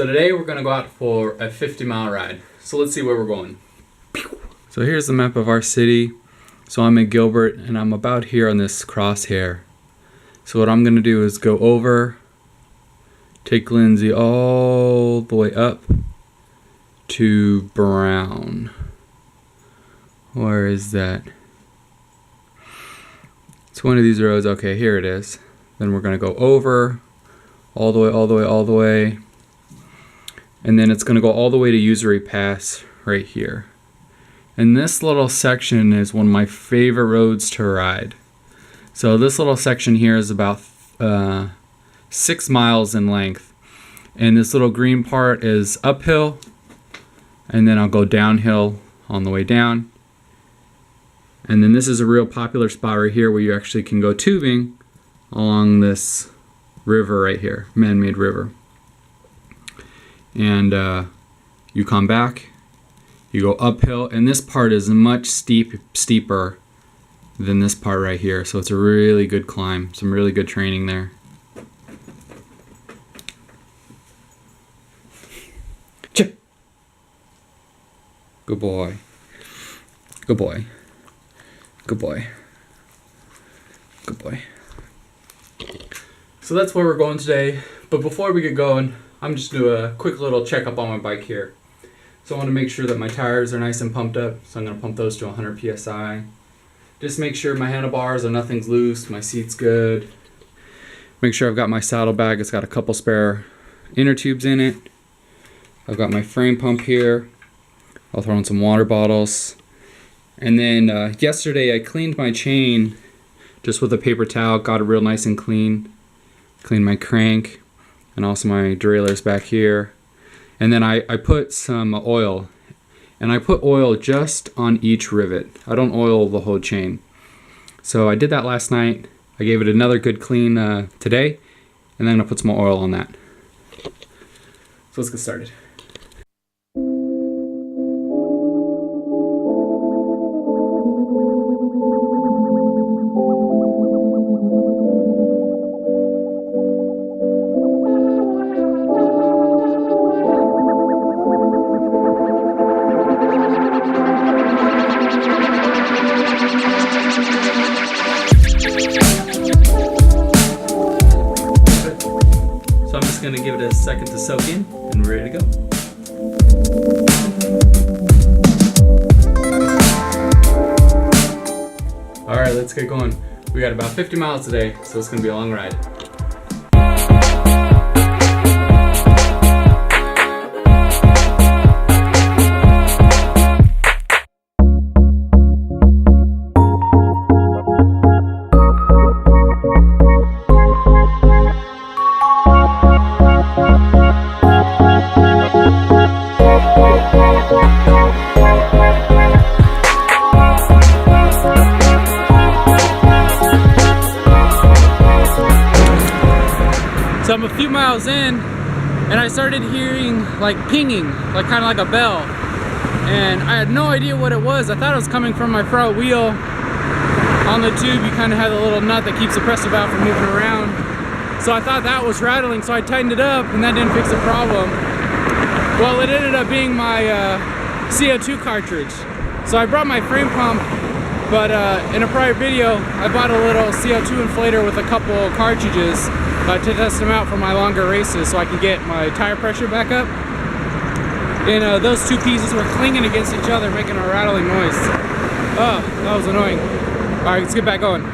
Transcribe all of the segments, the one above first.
So today we're gonna go out for a 50-mile ride. So let's see where we're going. So here's the map of our city. So I'm in Gilbert and I'm about here on this crosshair. So what I'm gonna do is go over, take Lindsay all the way up to Brown. Where is that? It's one of these roads. Okay, here it is. Then we're gonna go over, all the way. And then it's gonna go all the way to Usury Pass right here. And this little section is one of my favorite roads to ride. So this little section here is about 6 miles in length. And this little green part is uphill. And then I'll go downhill on the way down. And then this is a real popular spot right here where you actually can go tubing along this river right here, man-made river. And you come back, you go uphill, and this part is much steeper than this part right here. So it's a really good climb, some really good training there. Chip. Good boy. Good boy. Good boy. Good boy. So that's where we're going today. But before we get going, I'm just doing a quick little checkup on my bike here. So I want to make sure that my tires are nice and pumped up. So I'm going to pump those to 100 psi. Just make sure my handlebars are nothing's loose, my seat's good. Make sure I've got my saddlebag. It's got a couple spare inner tubes in it. I've got my frame pump here. I'll throw in some water bottles. And then yesterday I cleaned my chain just with a paper towel, got it real nice and clean. Cleaned my crank and also my derailleurs back here. And then I put some oil. And I put oil just on each rivet. I don't oil the whole chain. So I did that last night. I gave it another good clean today. And then I'm gonna put some more oil on that. So let's get started. Gonna give it a second to soak in and we're ready to go. Alright, let's get going. We got about 50 miles today, so it's gonna be a long ride. So I'm a few miles in and I started hearing like pinging, like kind of like a bell. And I had no idea what it was. I thought it was coming from my front wheel. On the tube, you kind of have a little nut that keeps the pressure valve from moving around. So I thought that was rattling, so I tightened it up and that didn't fix the problem. Well, it ended up being my CO2 cartridge. So I brought my frame pump, but in a prior video, I bought a little CO2 inflator with a couple cartridges to test them out for my longer races so I can get my tire pressure back up. And those two pieces were clinging against each other, making a rattling noise. Oh, that was annoying. All right, let's get back going.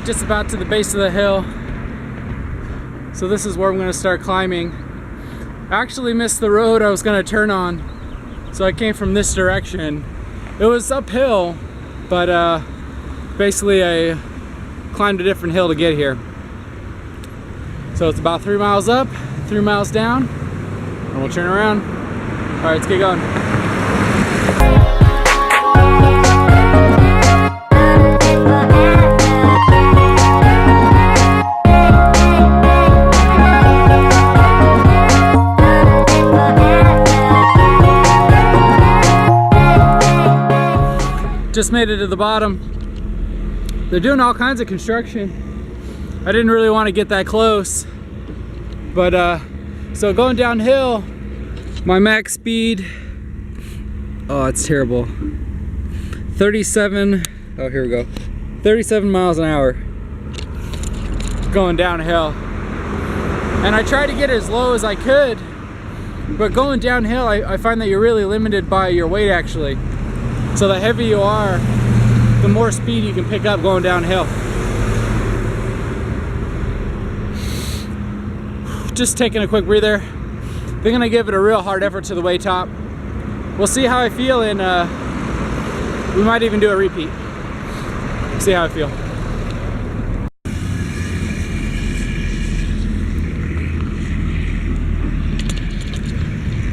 just about to the base of the hill. So this is where I'm gonna start climbing. I actually missed the road I was gonna turn on. So I came from this direction. It was uphill, but basically I climbed a different hill to get here. So it's about 3 miles up, 3 miles down, and we'll turn around. All right, let's get going. Just made it to the bottom. They're doing all kinds of construction. I didn't really want to get that close, but so going downhill, my max speed, oh, it's terrible. 37, oh, here we go. 37 miles an hour going downhill. And I tried to get as low as I could, but going downhill, I find that you're really limited by your weight actually. So the heavier you are, the more speed you can pick up going downhill. Just taking a quick breather. They're gonna give it a real hard effort to the way top. We'll see how I feel, and we might even do a repeat. See how I feel.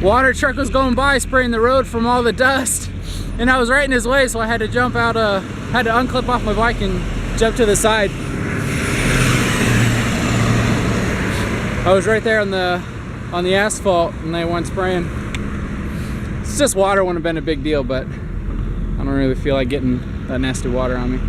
Water truck was going by spraying the road from all the dust, and I was right in his way, so I had to jump out, had to unclip off my bike and jump to the side. I was right there on the asphalt and they went spraying. It's just water wouldn't have been a big deal, but I don't really feel like getting that nasty water on me.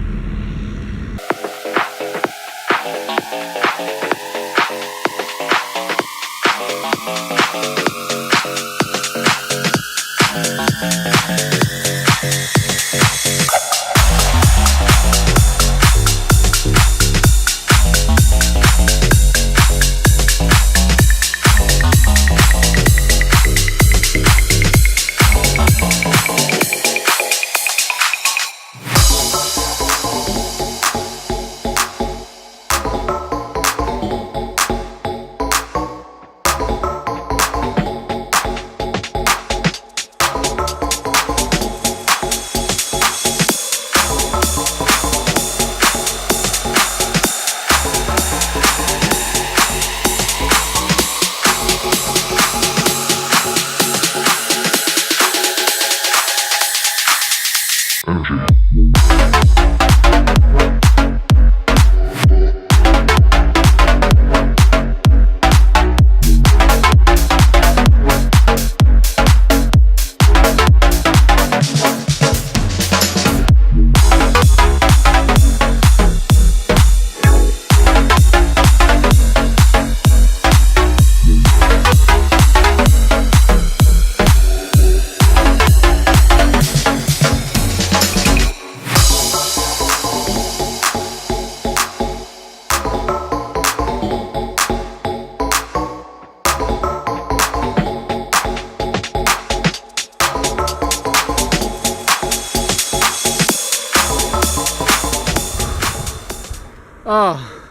Oh,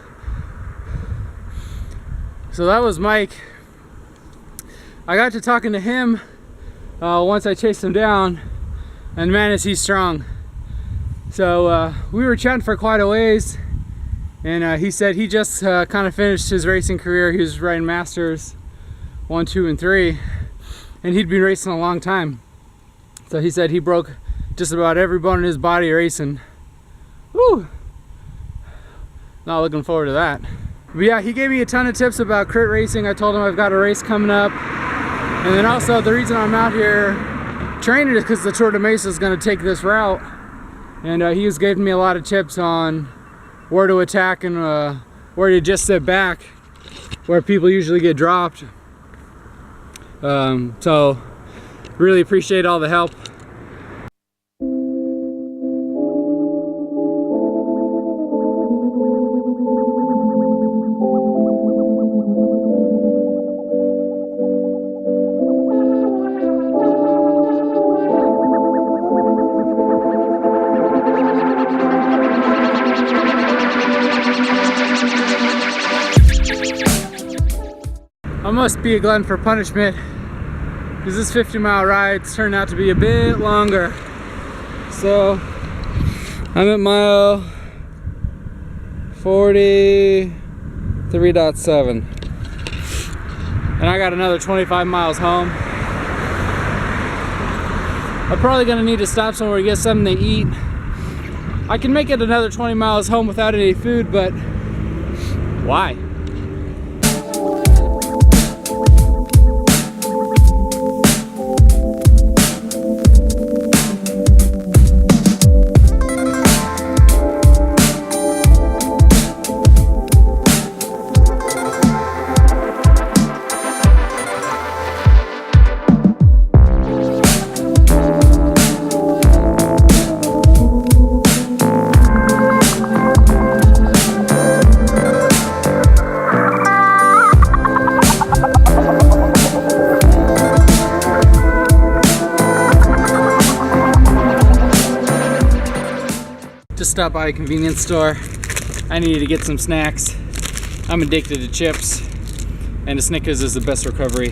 so that was Mike. I got to talking to him once I chased him down, and man, is he strong. So we were chatting for quite a ways, and he said he just kind of finished his racing career. He was riding Masters 1, 2, and 3, and he'd been racing a long time. So he said he broke just about every bone in his body racing. Woo! Not looking forward to that. But yeah, he gave me a ton of tips about crit racing. I told him I've got a race coming up. And then also the reason I'm out here training is because the Tour de Mesa is going to take this route. And he was giving me a lot of tips on where to attack and where to just sit back, where people usually get dropped. So really appreciate all the help. I must be a glutton for punishment, because this 50-mile ride's turned out to be a bit longer. So I'm at mile 43.7, and I got another 25 miles home. I'm probably gonna need to stop somewhere to get something to eat. I can make it another 20 miles home without any food, but why? Just stopped by a convenience store. I needed to get some snacks. I'm addicted to chips, and a Snickers is the best recovery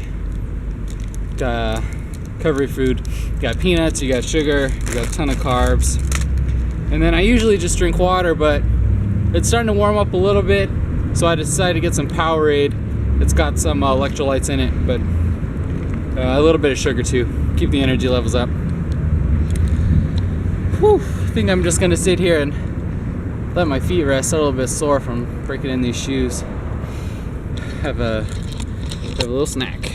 food. You got peanuts, you got sugar, you got a ton of carbs. And then I usually just drink water, but it's starting to warm up a little bit, so I decided to get some Powerade. It's got some electrolytes in it, but a little bit of sugar too. Keep the energy levels up. Whew. I think I'm just gonna sit here and let my feet rest. I'm a little bit sore from breaking in these shoes. Have a little snack.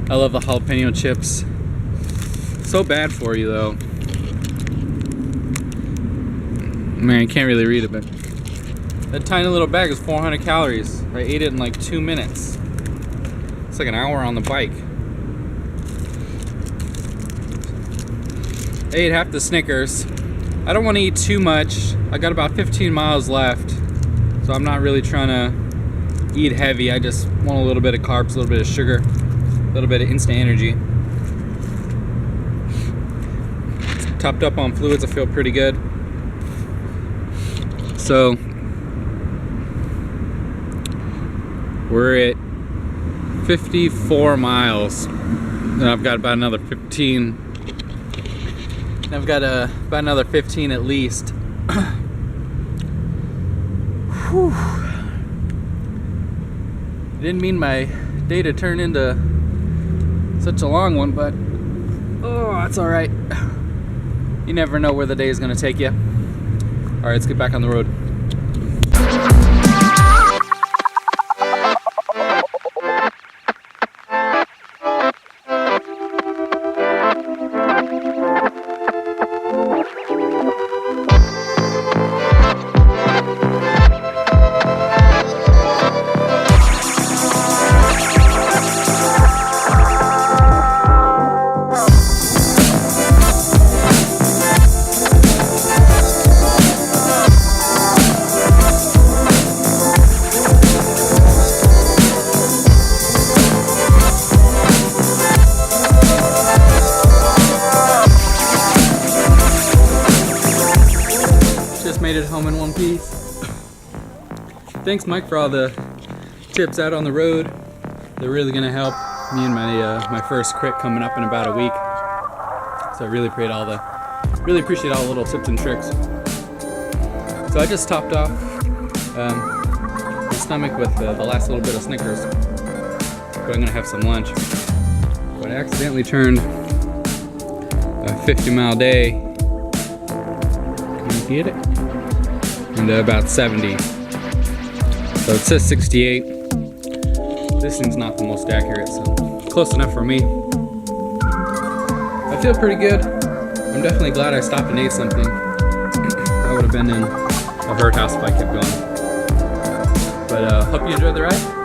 I love the jalapeno chips. So bad for you though. Man, you can't really read it, but that tiny little bag is 400 calories. I ate it in like 2 minutes. It's like an hour on the bike. I ate half the Snickers. I don't want to eat too much. I got about 15 miles left, so I'm not really trying to eat heavy. I just want a little bit of carbs, a little bit of sugar, a little bit of instant energy. Topped up on fluids, I feel pretty good. So we're at 54 miles, and I've got about another 15. And I've got about another 15 at least. Whew. Didn't mean my day to turn into such a long one, but oh, that's all right. You never know where the day is going to take you. All right, let's get back on the road. Made it home in one piece. Thanks, Mike, for all the tips out on the road. They're really gonna help me and my first crit coming up in about a week. So I really appreciate all the little tips and tricks. So I just topped off my stomach with the last little bit of Snickers, but I'm gonna have some lunch. But I accidentally turned a 50-mile day. Can you get it? Into about 70. So it says 68. This thing's not the most accurate, so close enough for me. I feel pretty good. I'm definitely glad I stopped and ate something. I would have been in a hurt house if I kept going. But hope you enjoyed the ride.